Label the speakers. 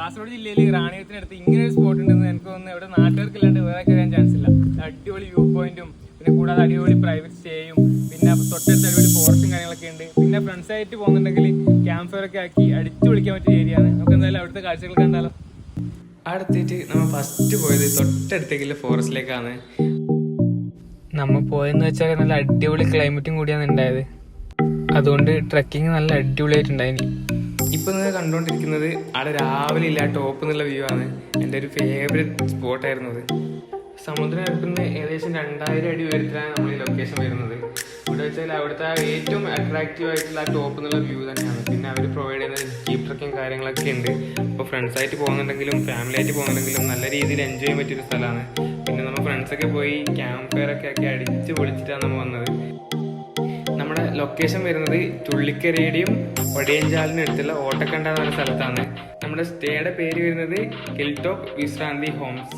Speaker 1: കാസർഗോഡ് ജില്ലയിൽ റാണിയത്തിനടുത്ത് ഇങ്ങനെ ഒരു സ്പോട്ട് ഉണ്ടെന്ന് എനിക്ക് തോന്നുന്നു ഇവിടെ നാട്ടുകാർക്കില്ലാണ്ട് വേറെ കഴിയാൻ ചാൻസ് ഇല്ല. അടിപൊളി വ്യൂ പോയിന്റും പിന്നെ കൂടാതെ അടിപൊളി പ്രൈവറ്റ് സ്റ്റേയും പിന്നെ തൊട്ടടുത്ത് അടിപൊളി ഫോറസ്റ്റും കാര്യങ്ങളൊക്കെ ഉണ്ട്. പിന്നെ ഫ്രണ്ട്സ് ആയിട്ട് പോകുന്നുണ്ടെങ്കിൽ ക്യാമ്പ് ഫയർ ഒക്കെ ആക്കി അടിച്ചു പൊളിക്കാൻ പറ്റിയ ഏരിയ ആണ്. നമുക്ക് എന്തായാലും അവിടുത്തെ കാഴ്ചകൾ കണ്ടാലോ. അടുത്തിട്ട് നമ്മൾ ഫസ്റ്റ് പോയത് തൊട്ടടുത്തേക്കുള്ള ഫോറസ്റ്റിലേക്കാണ്. നമ്മൾ പോയെന്ന് വെച്ചാൽ നല്ല അടിപൊളി ക്ലൈമറ്റും കൂടിയാണ് ഉണ്ടായത്. അതുകൊണ്ട് ട്രക്കിങ് നല്ല അടിപൊളിയായിട്ടുണ്ടായിന്. ഇപ്പോൾ നിങ്ങൾ കണ്ടുകൊണ്ടിരിക്കുന്നത് അവിടെ രാവിലെ ഇല്ല ടോപ്പ് എന്നുള്ള വ്യൂ ആണ്. എൻ്റെ ഒരു ഫേവറേറ്റ് സ്പോട്ടായിരുന്നു അത്. സമുദ്രനിരപ്പിൽ നിന്ന് ഏകദേശം 2000 അടി ഉയരത്തിലാണ് നമ്മൾ ഈ ലൊക്കേഷൻ വരുന്നത്. ഇവിടെ വെച്ചാൽ അവിടുത്തെ ഏറ്റവും അട്രാക്റ്റീവ് ആയിട്ടുള്ള ടോപ്പ് എന്നുള്ള വ്യൂ തന്നെയാണ്. പിന്നെ അവർ പ്രൊവൈഡ് ചെയ്യുന്ന ജീപ്പ് ട്രക്കിങ് കാര്യങ്ങളൊക്കെ ഉണ്ട്. അപ്പോൾ ഫ്രണ്ട്സായിട്ട് പോകുന്നുണ്ടെങ്കിലും ഫാമിലി ആയിട്ട് പോകുന്നുണ്ടെങ്കിലും നല്ല രീതിയിൽ എൻജോയ് ചെയ്യാൻ പറ്റിയൊരു സ്ഥലമാണ്. പിന്നെ നമ്മൾ ഫ്രണ്ട്സൊക്കെ പോയി ക്യാമ്പ് ഫയർ ഒക്കെ ആക്കി അടിച്ച് പൊളിച്ചിട്ടാണ് നമ്മൾ വന്നത്. നമ്മുടെ ലൊക്കേഷൻ വരുന്നത് ചുള്ളിക്കരയുടെയും ഒടിയഞ്ചാലിനും അടുത്തുള്ള ഓട്ടക്കണ്ട എന്ന സ്ഥലത്താണ്. നമ്മുടെ സ്റ്റേയുടെ പേര് വരുന്നത് ഹിൽ ടോപ്പ് വിശ്രാന്തി ഹോംസ്.